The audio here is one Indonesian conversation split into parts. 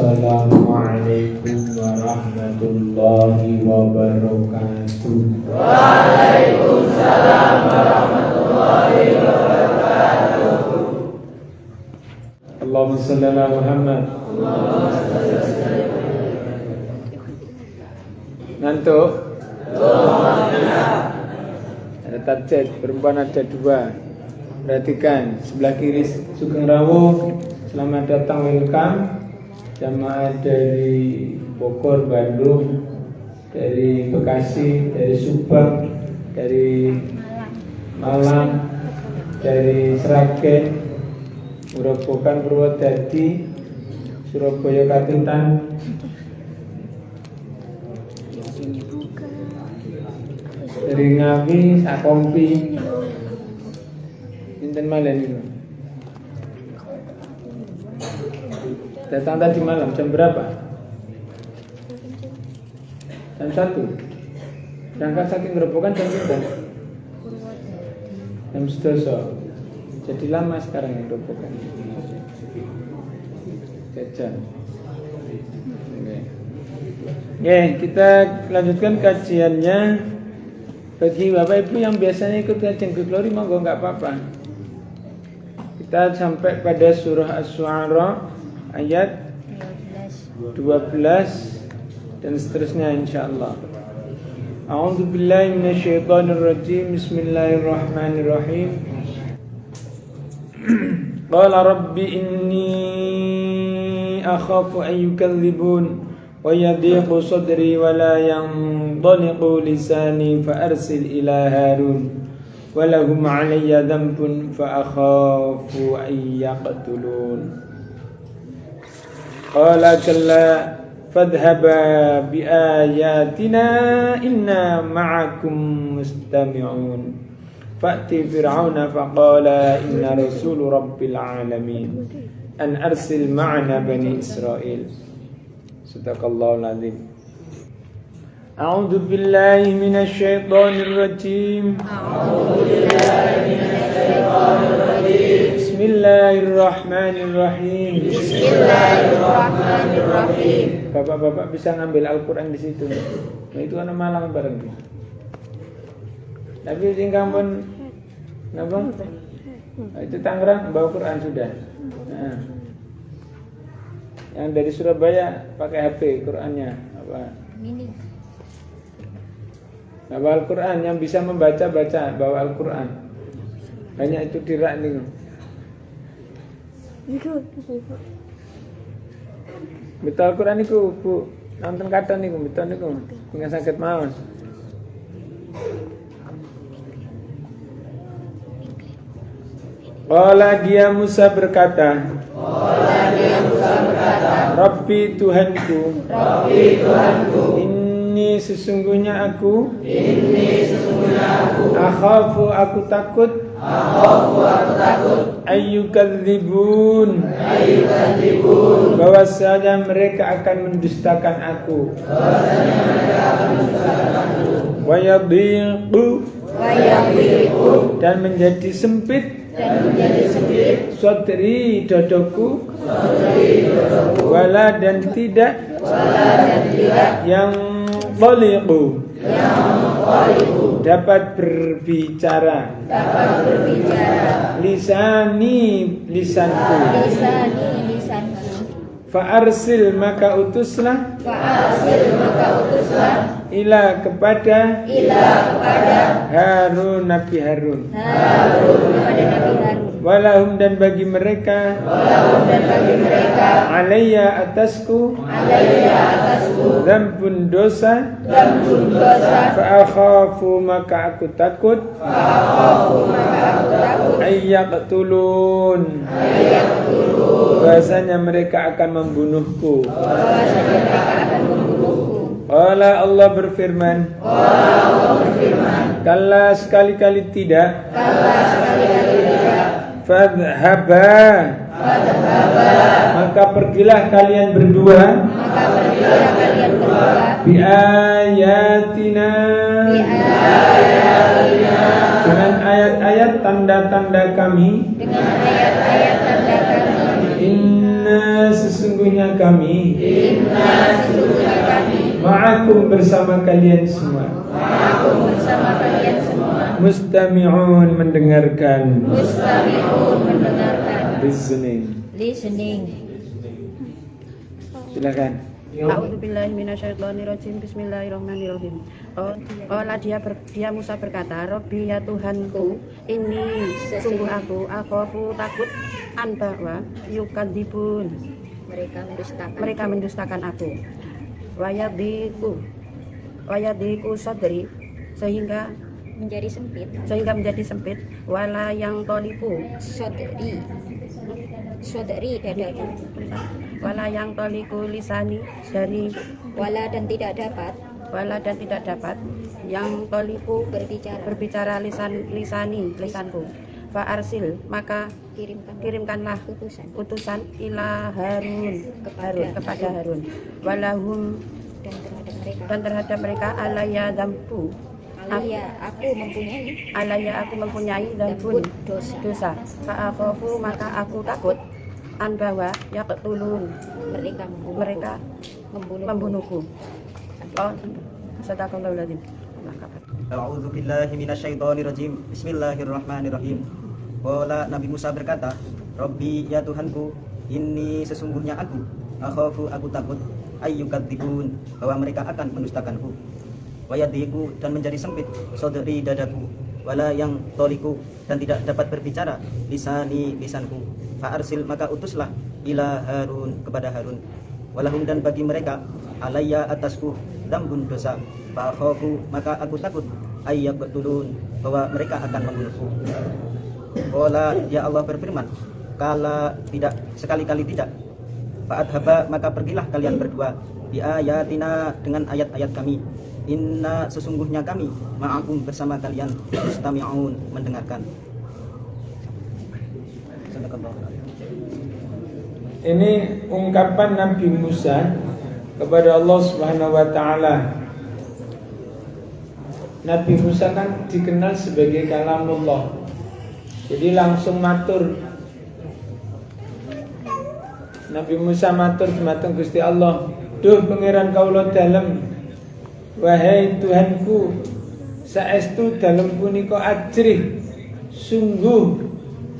Assalamualaikum warahmatullahi wabarakatuh. Waalaikumsalam warahmatullahi wabarakatuh. Allahumma shalli ala Muhammad. Ngantuk? Ada target, perempuan ada 2. Perhatikan, sebelah kiri Sugeng Rawuh. Selamat datang, welcome. Jamaah dari Bogor, Bandung, dari Bekasi, dari Subang, dari Malang, dari Sragen, Grobogan, Purwodadi, Surabaya, Katitan, dari Ngawi, Sakompi, Inten Malen itu. Datang tadi malam jam berapa? Jam 1. Berangkat saking Grobogan jam berapa? Jam 11. Jadi lama sekarang yang Grobogan. Jajan. Oke, kita lanjutkan kajiannya. Bagi Bapak Ibu yang biasanya ikut kajian Glory, monggo nggak apa-apa. Kita sampai pada surah Asy-Syu'ara ayat 12 dan seterusnya insyaallah. A'udzu billahi minasyaitonir rajim. Bismillahirrahmanirrahim. Qala rabbi inni akhafu an yukadzibun wa yadhiqu sadri wa la yanṭaliqu lisani fa arsil ila Harun wa lahum 'alayya dhanbun fa akhafu an yaqtulun. Qala kalla fadhhaba biayatina inna ma'akum mustami'un. Fa'ti fir'auna faqala inna rasulu rabbil alamin an arsil ma'ana bani Israil. Sadaqallahul azim. A'udzu billahi minasy syaithanir rajim. Bismillahirrahmanirrahim. Bapak-bapak bisa ngambil Al-Qur'an di situ. Nah, itu ana Malang bareng. Tapi sing kampun napa? Nah, itu Tangerang bawa Quran sudah. Nah. Yang dari Surabaya pakai HP Qurannya apa? Mini. Nah, bawa Al-Quran yang bisa membaca bawa Al-Quran. Banyak itu di rak nih. Betul Al-Quran itu Bu, nonton kata niku betul niku. Dengan sakit mawon. Qala dia Musa berkata, Rabbi Tuhanku, Inni sesungguhnya aku, akhafu aku takut, ayyukadzibun, bahwasanya mereka akan mendustakan aku, wa yadhiqu, dan menjadi sempit, sodri dodoku, wala dan tidak, yang qaliqu, dapat berbicara, lisanku, fa'arsil maka utuslah, ila kepada Harun, Nabi Harun, walahum dan bagi mereka, alayya atasku, dhanbun dosa, fa'akhafu maka aku takut, ayyaqtulun, bahasanya mereka akan membunuhku. Allah berfirman, kalla sekali-kali tidak, fadhhaba, maka pergilah kalian berdua, biayatina, dengan ayat-ayat tanda-tanda kami, inna sesungguhnya sesungguhnya kami ma'akum bersama kalian semua mustami'un mendengarkan listening. Silakan. A'udzubillahi minasyaitonirrajim. Bismillahirrahmanirrahim. Dia Musa berkata, Robbi ya Tuhanku, ini sungguh aku akhafu takut bahwa yukadzibun, mereka mendustakan aku. Wayadiku sadri, sehingga menjadi sempit. Wala yang toliku Sodri dadaku. Wala yang toliku lisani, dari Wala dan tidak dapat yang toliku berbicara lisanku. Fa arsil, maka kirimkanlah utusan ila Harun kepada Harun. Walahum, dan terhadap mereka alaya dampu, alaya aku mempunyai dambun dosa. Fa akhafu, maka aku takut bahwa yaqtulun, mereka membunuhku. Sadaqallahul adzim. A'udzu billahi minasyaitonir rajim. Bismillahirrahmanirrahim. Qala Nabi Musa berkata, Rabbi ya Tuhanku, ini sesungguhnya akhafu aku takut ayyukadzibun, bahwa mereka akan mendustakanku. Wayadiku, dan menjadi sempit sodri dadaku. Wala yang toliku, dan tidak dapat berbicara lisanku. Fa arsil, maka utuslah ila Harun kepada Harun. Walahum, dan bagi mereka alayya atasku dambun dosa. Fa akhafu, maka aku takut ayyaqtulun, bahwa mereka akan membunuhku. Qala, ya Allah berfirman, kala tidak, sekali-kali tidak. Fa'adhaba, maka pergilah kalian berdua bi ayatina, dengan ayat-ayat kami. Inna, sesungguhnya kami ma'akum bersama kalian mustami'un, mendengarkan. Ini ungkapan Nabi Musa kepada Allah Subhanahu wa taala. Nabi Musa kan dikenal sebagai kalamullah. Jadi langsung matur. Nabi Musa matur dumateng Gusti Allah, "Duh pangeran kawula dalem, wahai Tuhanku, saestu dalem punika ajrih. Sungguh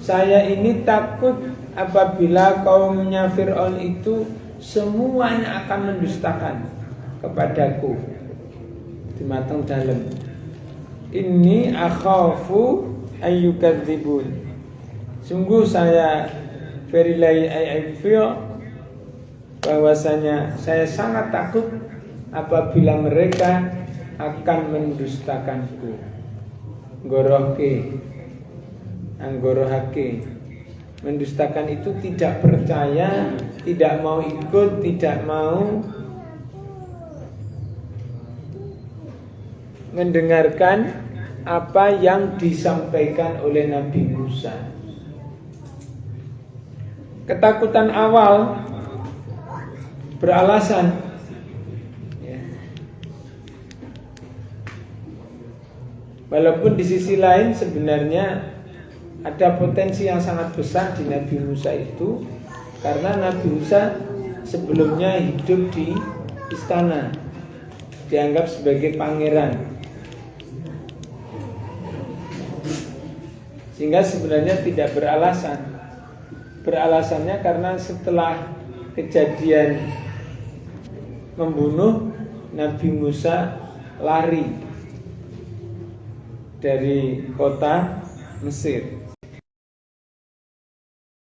saya ini takut apabila kaumnya Fir'aun itu semuanya akan mendustakan kepadaku." Dumateng dalem. Inni akhafu ayyukadzibun. Sungguh saya verilahi I feel bahwasanya saya sangat takut apabila mereka akan mendustakanku. Anggorohake. Mendustakan itu tidak percaya, tidak mau ikut, tidak mau mendengarkan apa yang disampaikan oleh Nabi Musa. Ketakutan awal beralasan, ya. Walaupun di sisi lain sebenarnya ada potensi yang sangat besar di Nabi Musa itu, karena Nabi Musa sebelumnya hidup di istana, dianggap sebagai pangeran. Sehingga sebenarnya tidak beralasan. Beralasannya karena setelah kejadian membunuh, Nabi Musa lari dari kota Mesir.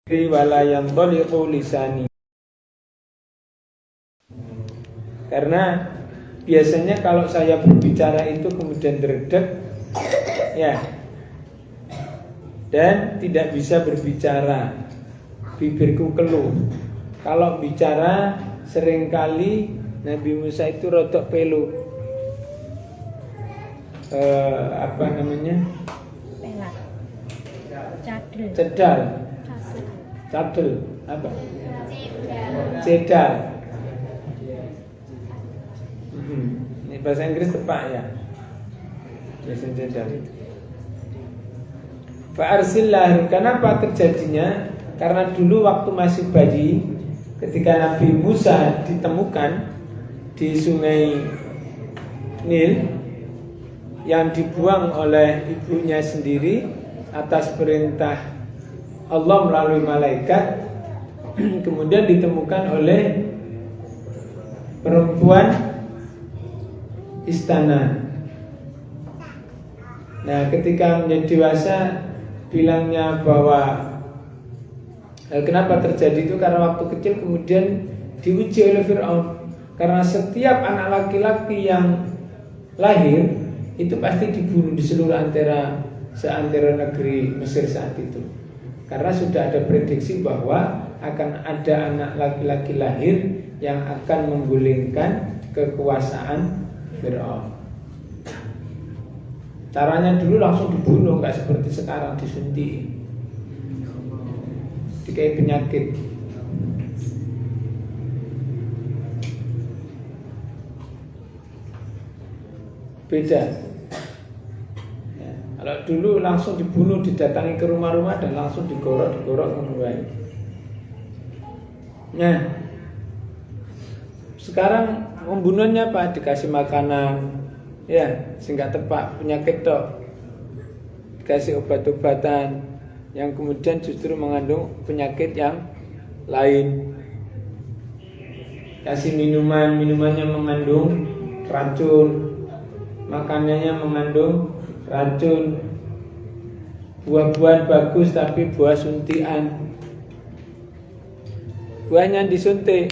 Walayam toliqu lisani. Karena biasanya kalau saya berbicara itu kemudian dredeg, ya, dan tidak bisa berbicara, bibirku keluh. Kalau bicara seringkali Nabi Musa itu rotok pelu, cadel, apa? Cedal. Ini bahasa Inggris tepat ya. Bahasa cedal. Fa'arsillah. Kenapa terjadinya? Karena dulu waktu masih bayi, ketika Nabi Musa ditemukan di sungai Nil yang dibuang oleh ibunya sendiri atas perintah Allah melalui malaikat, kemudian ditemukan oleh perempuan istana. Nah, ketika menjadi dewasa bilangnya bahwa kenapa terjadi itu karena waktu kecil kemudian diuji oleh Fir'aun. Karena setiap anak laki-laki yang lahir itu pasti dibunuh di seluruh seantero negeri Mesir saat itu. Karena sudah ada prediksi bahwa akan ada anak laki-laki lahir yang akan menggulingkan kekuasaan Fir'aun. Caranya dulu langsung dibunuh, nggak seperti sekarang disuntik, dikai penyakit. Beda. Ya, kalau dulu langsung dibunuh, didatangi ke rumah-rumah dan langsung digorok memulai. Nah, sekarang pembunuhannya apa? Dikasih makanan, ya, sehingga tepat penyakit tok, dikasih obat-obatan yang kemudian justru mengandung penyakit yang lain. Kasih minumannya mengandung racun, makanannya mengandung racun. Buah-buahan bagus tapi buah suntikan. Buahnya disuntik,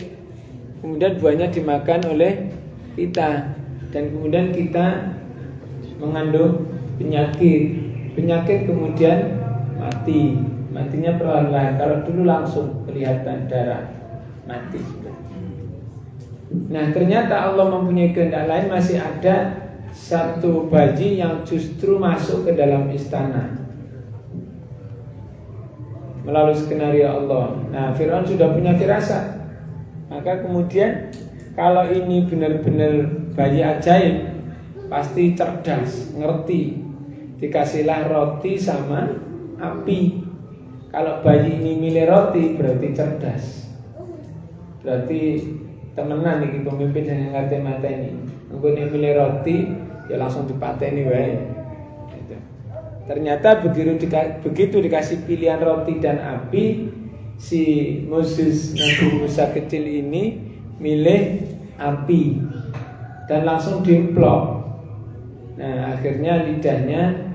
kemudian buahnya dimakan oleh kita, dan kemudian kita mengandung penyakit kemudian matinya perlahan-lahan. Kalau dulu langsung kelihatan darah, mati sudah. Nah, ternyata Allah mempunyai kehendak lain. Masih ada satu bayi yang justru masuk ke dalam istana melalui skenario Allah. Nah, Fir'aun sudah punya firasat. Maka kemudian kalau ini benar-benar bayi ajaib, pasti cerdas, ngerti. Dikasihlah roti sama api. Kalau bayi ini milih roti berarti cerdas. Berarti temenan nih pemimpin yang ngerti mata ini. Engko ini milih roti ya langsung dipateni wae. Ternyata begitu dikasih pilihan roti dan api, si Moses Nabi Musa kecil ini milih api dan langsung dimplok. Nah, akhirnya lidahnya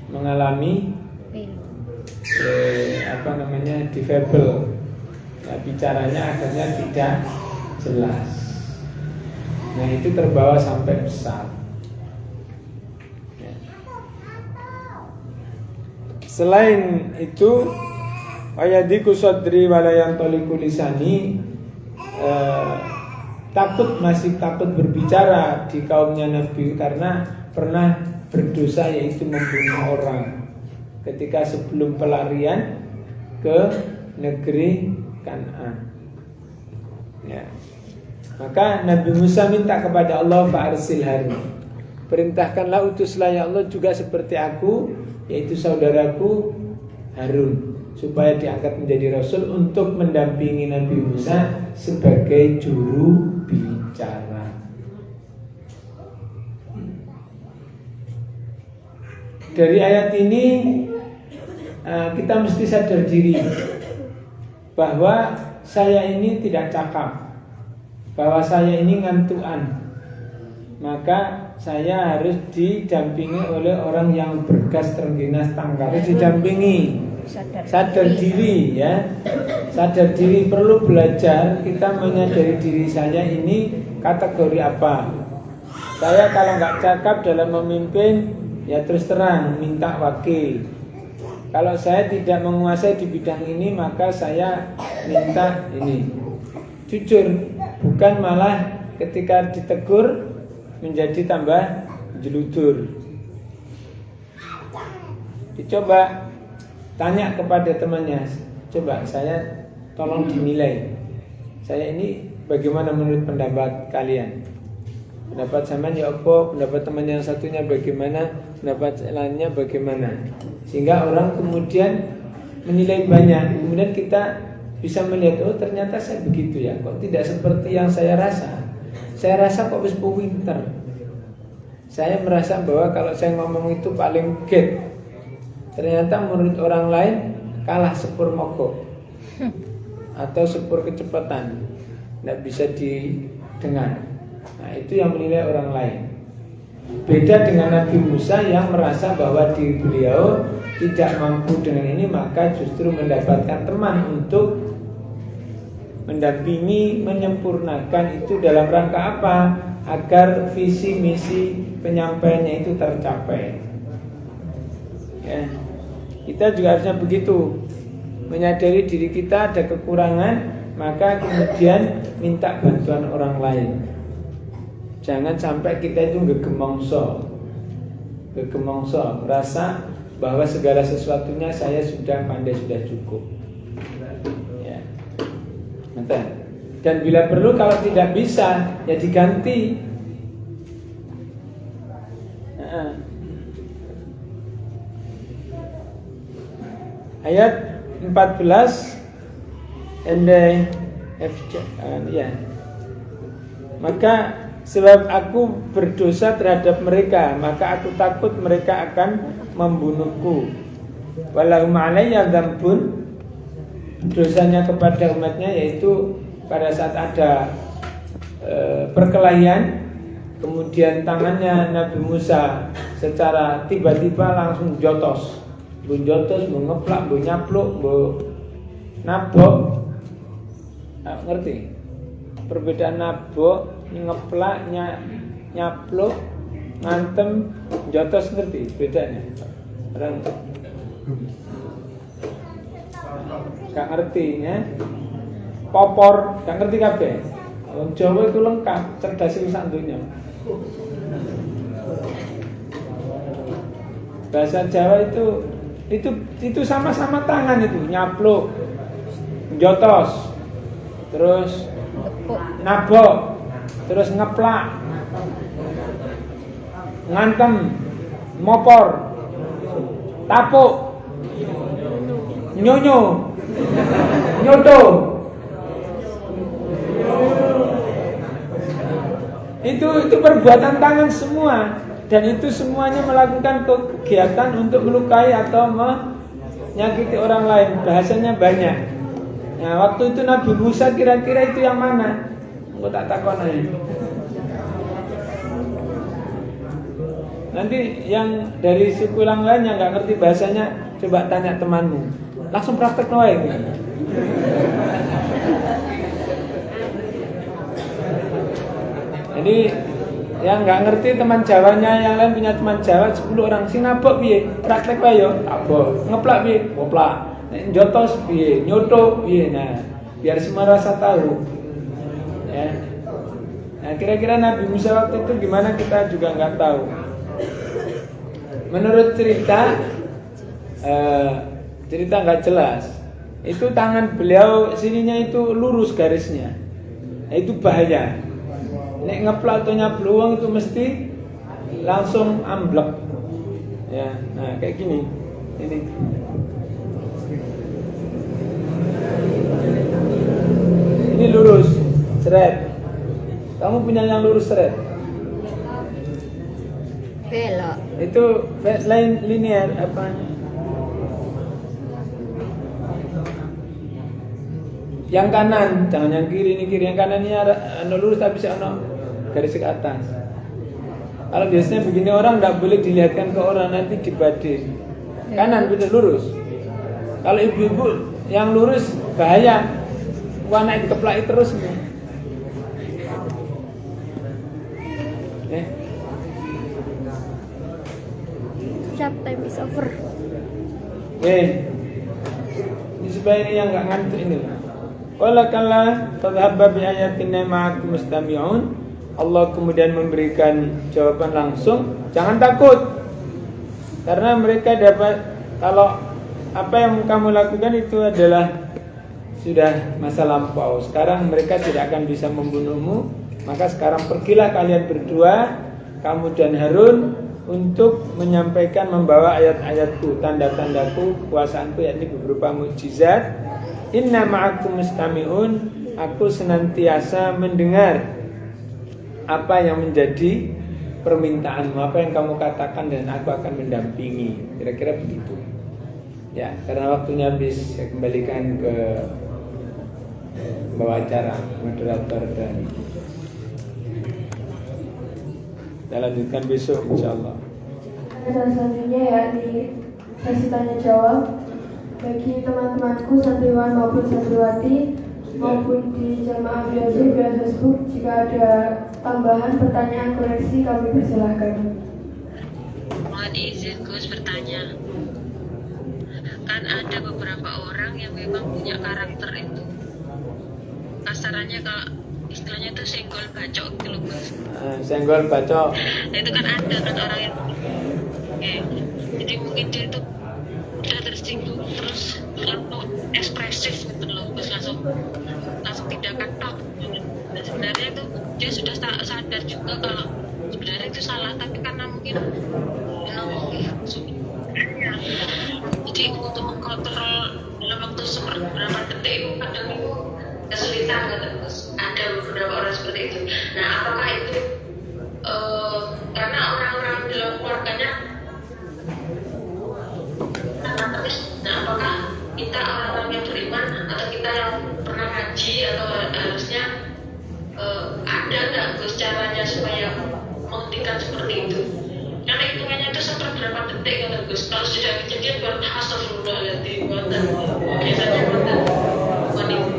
mengalami difabel. Nah, bicaranya akhirnya tidak jelas. Nah, itu terbawa sampai besar. Selain itu, ayadiku sadri walayan toliku lisani, masih takut berbicara di kaumnya Nabi karena pernah berdosa, yaitu membunuh orang ketika sebelum pelarian ke negeri Kan'an. Ya. Maka Nabi Musa minta kepada Allah, fa'arsil Harun, perintahkanlah, utuslah ya Allah juga seperti aku, yaitu saudaraku Harun, supaya diangkat menjadi Rasul untuk mendampingi Nabi Musa sebagai juru bicara. Dari ayat ini kita mesti sadar diri bahwa saya ini tidak cakap, bahwa saya ini ngantuan. Maka saya harus didampingi oleh orang yang bergas, terengginas, tangkar. Harus didampingi, sadar diri ya, sadar diri, perlu belajar. Kita menyadari diri saya ini kategori apa. Saya kalau nggak cakap dalam memimpin, ya terus terang minta wakil. Kalau saya tidak menguasai di bidang ini, maka saya minta ini. Jujur, bukan malah ketika ditegur menjadi tambah jeludur. Dicoba tanya kepada temannya, coba saya tolong dinilai, saya ini bagaimana menurut pendapat kalian? Pendapat sampean ya apa? Pendapat teman yang satunya bagaimana? Pendapat lainnya bagaimana? Sehingga orang kemudian menilai banyak. Kemudian kita bisa melihat, oh ternyata saya begitu ya, kok tidak seperti yang saya rasa. Saya rasa kok wis pinter. Saya merasa bahwa kalau saya ngomong itu paling get. Ternyata menurut orang lain kalah sepur mogok atau sepur kecepatan, tidak bisa didengar. Nah itu yang menilai orang lain. Beda dengan Nabi Musa yang merasa bahwa diri beliau tidak mampu dengan ini, maka justru mendapatkan teman untuk mendampingi, menyempurnakan itu dalam rangka apa? Agar visi misi penyampaiannya itu tercapai. Ya. Kita juga harusnya begitu, menyadari diri kita ada kekurangan, maka kemudian minta bantuan orang lain. Jangan sampai kita itu gegemongso, merasa bahwa segala sesuatunya saya sudah pandai, sudah cukup. Ya. Dan bila perlu kalau tidak bisa, ya diganti. Ayat 14 ya. Maka sebab aku berdosa terhadap mereka, maka aku takut mereka akan membunuhku. Walahum alayya dzambun, dosanya kepada umatnya yaitu pada saat ada perkelahian, kemudian tangannya Nabi Musa secara tiba-tiba langsung jotos, ngeplak, nyapluk, nabok. Ngerti? Perbedaan nabok, ngeplak, nyapluk, ngantem, jotos, ngerti bedanya? Orang gak ngerti ya? Popor, gak ngerti kabeh. Wong Jawa itu lengkap, cerdas sak donya. Bahasa Jawa itu sama-sama tangan itu, nyapluk, jotos, terus nabok, terus ngeplak, ngantem, mopor, tapuk, nyonyo, nyoto. Itu perbuatan tangan semua, dan itu semuanya melakukan kegiatan untuk melukai atau menyakiti orang lain. Bahasanya banyak. Nah, waktu itu Nabi Musa kira-kira itu yang mana? Aku tak takon aja. Nanti yang dari suku yang lain yang nggak ngerti bahasanya, coba tanya temanmu. Langsung praktek wae. Jadi yang nggak ngerti teman Jawanya, yang lain punya teman Jawa 10 orang, sing nabok piye? Praktek wae yo, nabok. Ngeplak piye? Ngoplak. Nek jotos piye? Nyoto piye? Nah, biar semua rasa tahu. Ya. Nah, kira-kira Nabi Musa waktu itu gimana kita juga nggak tahu. Menurut cerita nggak jelas. Itu tangan beliau sininya itu lurus garisnya. Nah, itu bahaya. Nek ngeplak atau nyabluang itu mesti langsung amblek. Ya, nah kayak gini. Ini lurus, seret. Kamu punya yang lurus seret? Belok. Itu line linear apa? Yang kanan, jangan yang kiri. Ini kiri, yang kanan ini ada lurus tapi bisa ada garis ke atas. Kalau biasanya begini orang tidak boleh dilihatkan ke orang, nanti dibadin. Kanan betul lurus. Kalau ibu-ibu yang lurus bahaya, anak dikeplaki terus. Time is over. Ini supaya ini yang nggak ngantuk ini. Wala kalla fadhhabba bi ayatina ma'akum mustami'un. Allah kemudian memberikan jawaban langsung, jangan takut. Karena mereka dapat, kalau apa yang kamu lakukan itu adalah sudah masa lampau. Sekarang mereka tidak akan bisa membunuhmu. Maka sekarang pergilah kalian berdua, kamu dan Harun, untuk menyampaikan, membawa ayat-ayatku, tanda-tandaku, kekuasaanku, yakni berupa mukjizat, Inna ma'akum mustami'un, aku senantiasa mendengar apa yang menjadi permintaanmu, apa yang kamu katakan, dan aku akan mendampingi. Kira-kira begitu. Ya, karena waktunya habis, saya kembalikan ke pembawa acara, moderator, dan kita lanjutkan besok insyaallah. Dan selanjutnya yakni sesi tanya jawab bagi teman-temanku santriwan maupun santriwati maupun di jamaah biasa via Facebook. Jika ada tambahan pertanyaan koreksi kami persilahkan. Mohon izin Gus bertanya. Kan ada beberapa orang yang memang punya karakter itu, kasarannya kalau istilahnya itu senggol bacok gitu loh Gus. Senggol bacok. Nah itu kan ada kan orang yang jadi mungkin dia itu udah tersinggung terus langsung ekspresif gitu loh Gus, langsung tindakan tak. Dan sebenarnya itu dia sudah sadar juga kalau sebenarnya itu salah, tapi karena mungkin jadi untuk mengkontrol dalam waktu seberapa detik itu kadang itu kesulitan gitu Gus. Ada beberapa orang seperti itu. Nah apakah itu karena orang-orang di dalam keluarganya nah apakah kita orang-orang yang beriman atau kita yang pernah ngaji atau harusnya ada nggak Gus caranya supaya menghentikan seperti itu? Karena hitungannya itu seberapa detik kan Gus. Kalau sudah kejadian baru astagfirullahaladzim biasanya wanita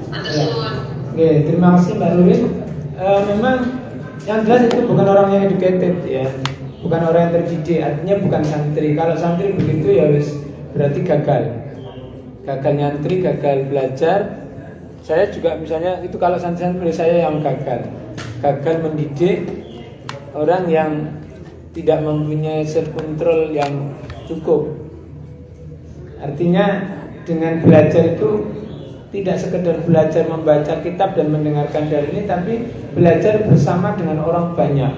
atau suun. Oke, terima kasih Mbak Nurin. Memang yang jelas itu bukan orang yang educated ya, bukan orang yang terdidik, artinya bukan santri. Kalau santri begitu ya wis berarti gagal nyantri, gagal belajar. Saya juga misalnya itu kalau santri saya yang gagal mendidik orang yang tidak mempunyai self control yang cukup. Artinya dengan belajar itu tidak sekedar belajar membaca kitab dan mendengarkan dari ini, tapi belajar bersama dengan orang banyak.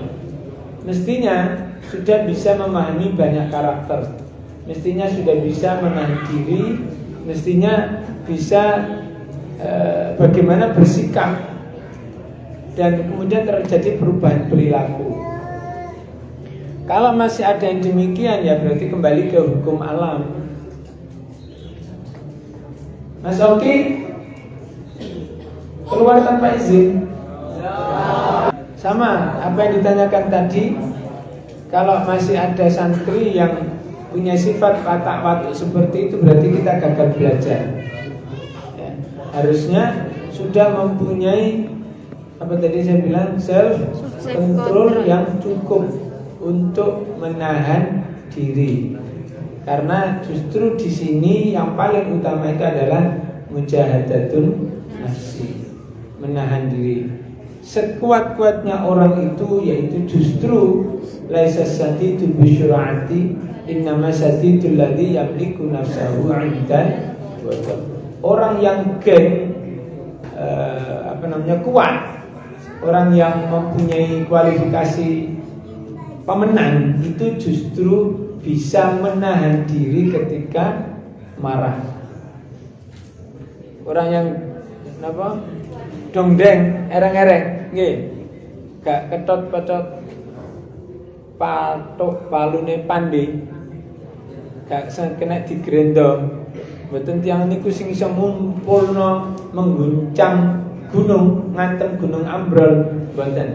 Mestinya sudah bisa memahami banyak karakter, mestinya sudah bisa menahan diri, mestinya bisa bagaimana bersikap, dan kemudian terjadi perubahan perilaku. Kalau masih ada yang demikian ya berarti kembali ke hukum alam. Mas Oki keluar tanpa izin. Sama apa yang ditanyakan tadi. Kalau masih ada santri yang punya sifat watak-watuk seperti itu berarti kita gagal belajar ya. Harusnya sudah mempunyai apa tadi saya bilang self control yang cukup untuk menahan diri. Karena justru di sini yang paling utama itu adalah mujahadatun nafsi, menahan diri. Sekuat-kuatnya orang itu yaitu justru laisa sadidu bisyura'ati innama sadidul ladzi yamliku nafsahu 'indan ghadab. Orang yang kuat, orang yang mempunyai kualifikasi pemenang itu justru bisa menahan diri ketika marah. Orang yang dongdeng, ereng-ereng, nggih, gak ketot-petot patok palune pandi, gak kena digrendo. Mboten tiyang niku sing iso ngumpulno mengguncang gunung, ngantem gunung ambrol, mboten.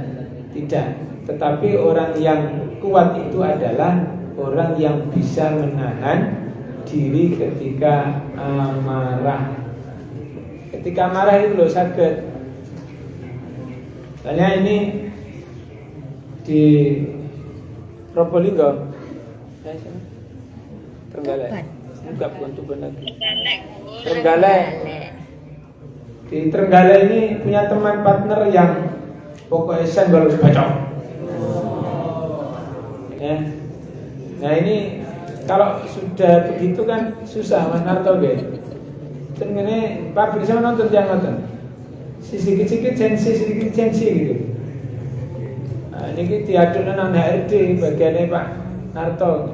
Tidak. Tetapi orang yang kuat itu adalah orang yang bisa menahan diri ketika marah. Ketika marah itu loh sakit. Soalnya ini di Probolinggo, Trenggalek, enggak bukan Tuban lagi. Trenggalek. Di Trenggalek ini punya teman partner yang pokoknya senggol bacok. Ya. Nah ini kalau sudah begitu kan susah Mas Narto deh. Terus pabrik sama nonton yang nonton. Sedikit-sedikit sensi gitu. Nah, ini diadukan nang HRD bagiannya Pak Narto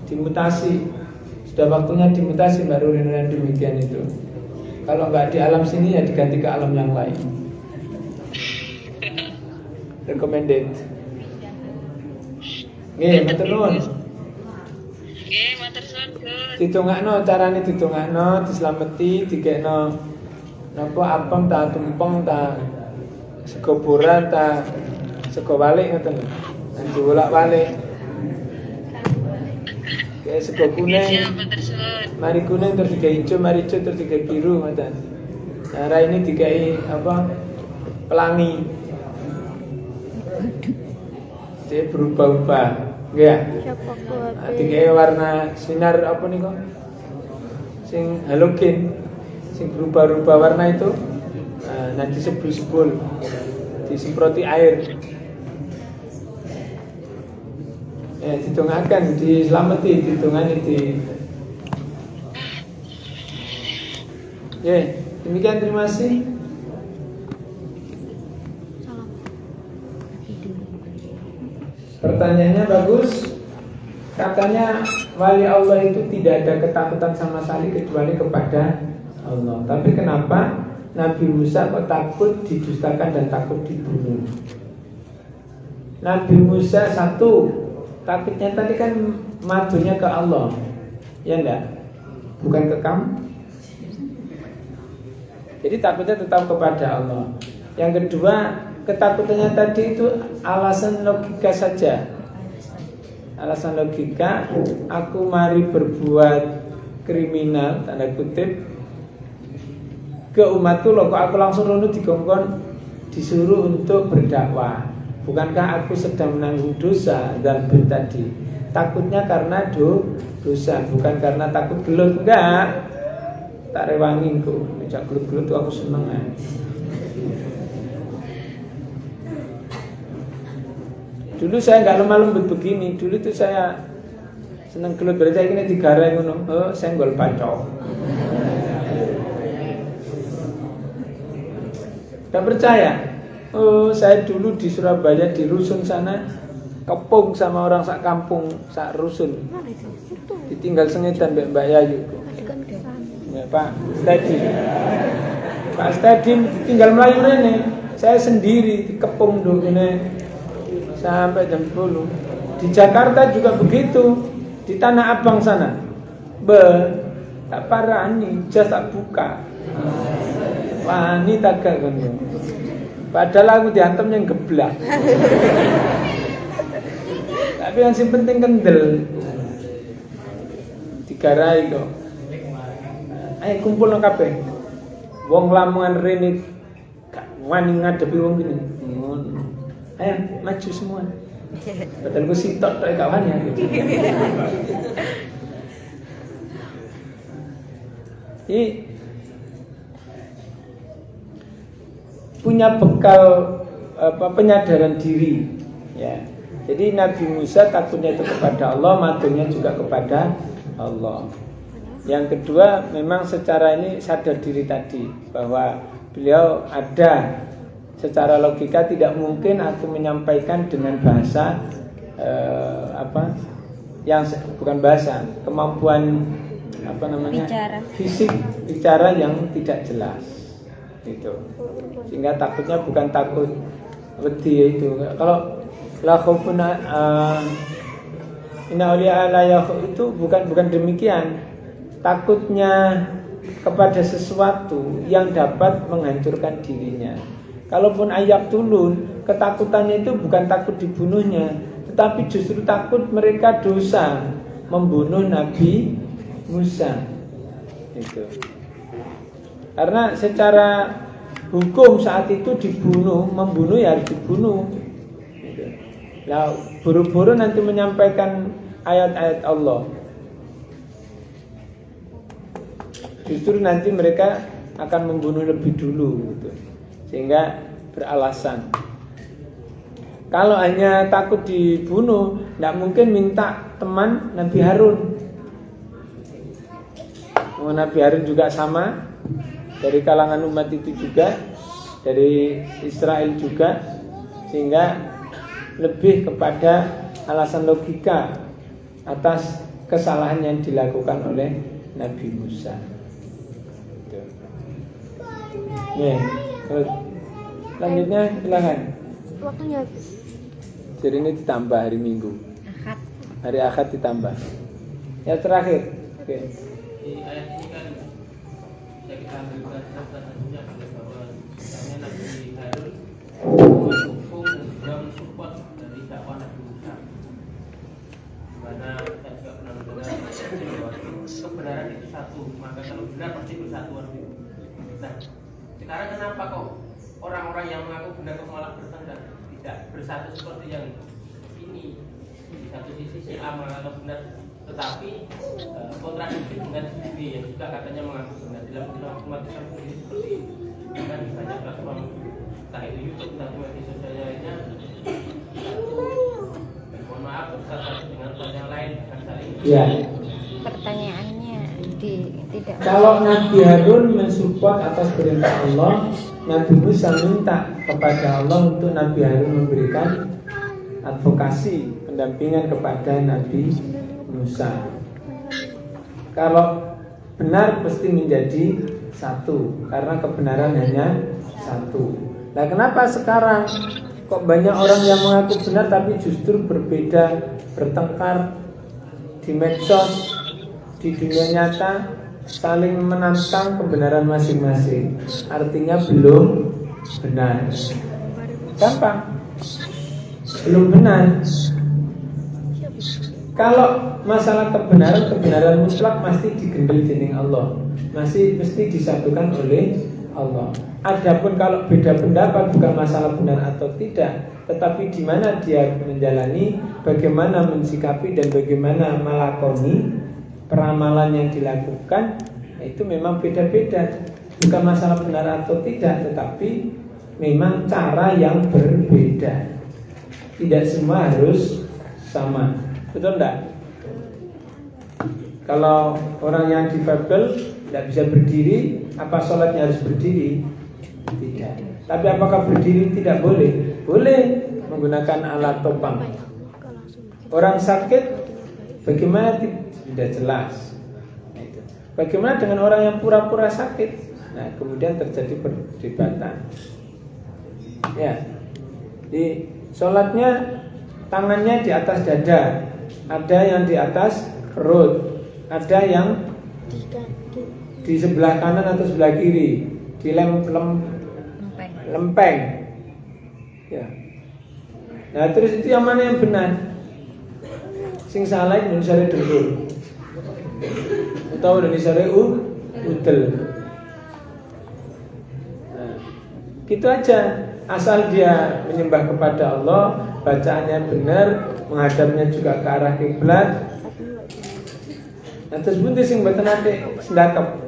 dimutasi. Sudah waktunya dimutasi baru dengan demikian itu. Kalau nggak di alam sini ya diganti ke alam yang lain. Recommended. Nggih, matur nuwun. Nggih, matur suwun, Gus. Ditungakno carane ditungakno, dislameti, dikekno napa apem ta tumpeng ta sego boran ta sego balik ngoten. Lan diwolak-walik. Kayak sego kuning. Siap, matur suwun. Mari kuning terus digawe ijo, mari ijo terus digawe biru ngoten. Nah, ini digawe apa? Pelangi. Dia berubah-ubah, nggih. Siapa Nah, digawe warna sinar apa nih kok? Sing halogen, sing berubah-ubah warna itu. Nah, nanti sebul-sebul, disemproti air. Ya, ditunggakan, diselamati, ditungani di. Ya, demikian terima kasih. Pertanyaannya bagus. Katanya wali Allah itu tidak ada ketakutan sama sekali kecuali kepada Allah. Tapi kenapa Nabi Musa kok takut didustakan dan takut dibunuh? Nabi Musa satu, takutnya tadi kan madunya ke Allah, ya enggak? Bukan ke kamu. Jadi takutnya tetap kepada Allah. Yang kedua, ketakutannya tadi itu alasan logika saja. Alasan logika, aku mari berbuat kriminal tanda kutip ke umatku loh, kok aku langsung rono dikongkon disuruh untuk berdakwah. Bukankah aku sedang menanggung dosa dan tadi? Takutnya karena dosa, bukan karena takut gelut, enggak. Tak rewangin kok, ngejak gelut-gelut tuh aku seneng ya. Dulu saya nggak lemah lembut begini. Dulu tuh saya seneng gelut, berarti saya ini digarai ngono. Oh, senggol pacok. Gak percaya? Oh, saya dulu di Surabaya di rusun sana kepung sama orang sak kampung, sak rusun. Ditinggal sengetan Mbak Yayu. Ya, Pak Stedim tinggal Melayu rene. Saya sendiri dikepung dene sampai jam 10. Di Jakarta juga begitu. Di Tanah Abang sana. Tak parani, jas tak buka. Wani tagak kan. Padahal aku diantem yang geblak. Tapi yang penting kendel. Digarai kok. Ayo kumpul nang kabeh. Wong Lamongan rene gak wani ngadepi wong gini. Ayo maju semua. Padahal gue sitok tok gak wani aku. Jadi punya bekal penyadaran diri, ya. Jadi Nabi Musa takutnya itu kepada Allah, madunya juga kepada Allah. Yang kedua, memang secara ini sadar diri tadi bahwa beliau ada secara logika tidak mungkin aku menyampaikan dengan bahasa yang bukan bahasa, kemampuan fisik bicara yang tidak jelas itu. Sehingga takutnya bukan takut wedi itu. Kalau la khaufun inna awliya la yakhuf itu bukan demikian. Takutnya kepada sesuatu yang dapat menghancurkan dirinya. Kalaupun ayak tulun, ketakutannya itu bukan takut dibunuhnya, tetapi justru takut mereka dosa membunuh Nabi Musa. Itu. Karena secara hukum saat itu membunuh ya harus dibunuh. Gitu. Nah, buru-buru nanti menyampaikan ayat-ayat Allah. Justru nanti mereka akan membunuh lebih dulu gitu. Sehingga beralasan. Kalau hanya takut dibunuh, tidak mungkin minta teman Nabi Harun. Nabi Harun juga sama, dari kalangan umat itu juga, dari Israel juga, sehingga lebih kepada alasan logika atas kesalahan yang dilakukan oleh Nabi Musa. Ya, terus selanjutnya silakan. Waktunya habis. Jadi ini ditambah hari Minggu. Ahad. Hari Ahad ditambah. Ya terakhir. Oke. Di ayat ini kan bisa kita ambil satunya bahwa misalnya Nabi Harun mendukung dan juga mensupport dari dakwah Nabi Musa. Karena kita juga pernah mendengar bahwa kebenaran itu satu, maka kalau benar pasti bersatu. Nah, sekarang kenapa kok orang-orang yang mengaku benar kok malah bertengkar, tidak bersatu seperti yang ini? Di satu sisi si A mengaku benar, tetapi kontradiktif dengan si B yang juga katanya mengaku benar. Dalam umat Islam sendiri seperti ini, kan banyak platform entah itu YouTube, entah itu media sosial lainnya. Mohon maaf bersatu dengan orang yang lain akan saling. Ya. Pertanyaannya tidak. Kalau Nabi Harun mensupport atas perintah Allah, Nabi Musa minta kepada Allah untuk Nabi Harun memberikan advokasi, pendampingan kepada Nabi Musa. Kalau benar pasti menjadi satu, karena kebenaran hanya satu. Nah, kenapa sekarang kok banyak orang yang mengaku benar tapi justru berbeda, bertengkar di medsos, di dunia nyata, saling menantang kebenaran masing-masing? Artinya belum benar. Gampang, belum benar. Kalau masalah kebenaran mutlak mesti digendel dening Allah, mesti disatukan oleh Allah. Adapun kalau beda pendapat bukan masalah benar atau tidak, tetapi di mana dia menjalani, bagaimana mensikapi dan bagaimana melakoni peramalan yang dilakukan, itu memang beda-beda. Bukan masalah benar atau tidak, tetapi memang cara yang berbeda. Tidak semua harus sama. Betul enggak? Kalau orang yang difabel tidak bisa berdiri, apa sholatnya harus berdiri? Tidak. Tapi apakah berdiri tidak boleh? Boleh, menggunakan alat topang. Orang sakit bagaimana? Tidak jelas. Bagaimana dengan orang yang pura-pura sakit? Nah, kemudian terjadi perdebatan. Ya, di sholatnya tangannya di atas dada, ada yang di atas perut, ada yang di sebelah kanan atau sebelah kiri, di lempeng. Ya. Nah, terus itu yang mana yang benar? Sing salah Indonesia dengkul, atau Indonesia udel. Nah, gitu aja. Asal dia menyembah kepada Allah, bacaannya benar, menghadapnya juga ke arah kiblat. Nah, terus bunti sing mboten ate sendakep.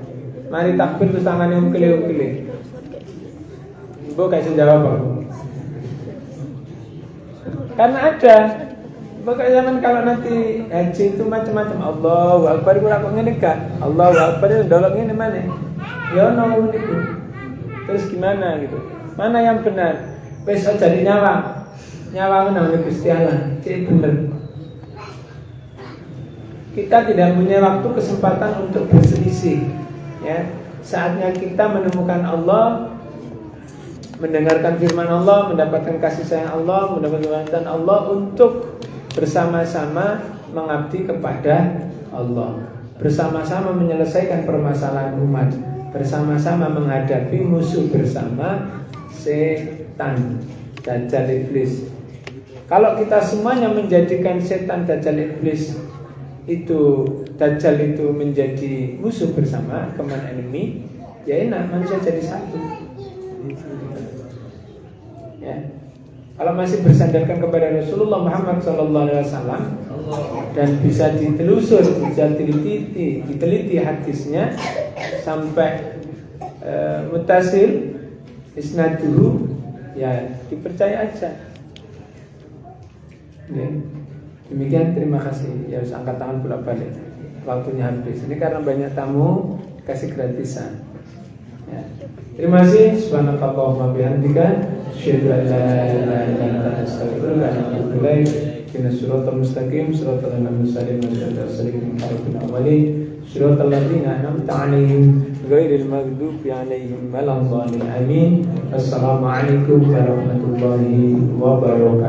Mari takbir terus tangane ukile-ukile. Mbok kasih jawab aku. Karena ada. Pokoknya zaman kalau nanti haji itu macam-macam. Allahu Akbar kok ngene gak? Allahu Akbar ndolok ngene mana? Ya ono niku. Terus gimana gitu? Mana yang benar? Wis aja di nyawa. Nyawa menang Gusti Allah. Cek bener. Kita tidak punya waktu kesempatan untuk berselisih. Ya, saatnya kita menemukan Allah, mendengarkan firman Allah, mendapatkan kasih sayang Allah, mendapatkan keridhaan Allah untuk bersama-sama mengabdi kepada Allah, bersama-sama menyelesaikan permasalahan umat, bersama-sama menghadapi musuh bersama setan, dajjal iblis. Kalau kita semuanya menjadikan setan, dajjal iblis itu, dajjal itu menjadi musuh bersama, common enemy, ya enak, manusia jadi satu. Ya. Kalau masih bersandarkan kepada Rasulullah Muhammad SAW dan bisa ditelusur, bisa diteliti hadisnya sampai mutasil isnaduhu, ya dipercaya aja. Ya. Demikian, terima kasih. Ya, harus angkat tangan pula balik. Waktunya habis. Ini karena banyak tamu, kasih gratisan. Ya. Terima kasih. Subhanakallahumma bihamdika, asyhadu an la ilaha illa anta, astaghfiruka wa atubu ilaik. Ihdinas siratal mustaqim, siratal ladzina an'amta 'alaihim, ghairil maghdubi 'alaihim waladdallin. Siratal ladzina an'amta 'alaihim ghairil maghdubi 'alaihim waladdallin. Amin. Assalamualaikum warahmatullahi wabarakatuh.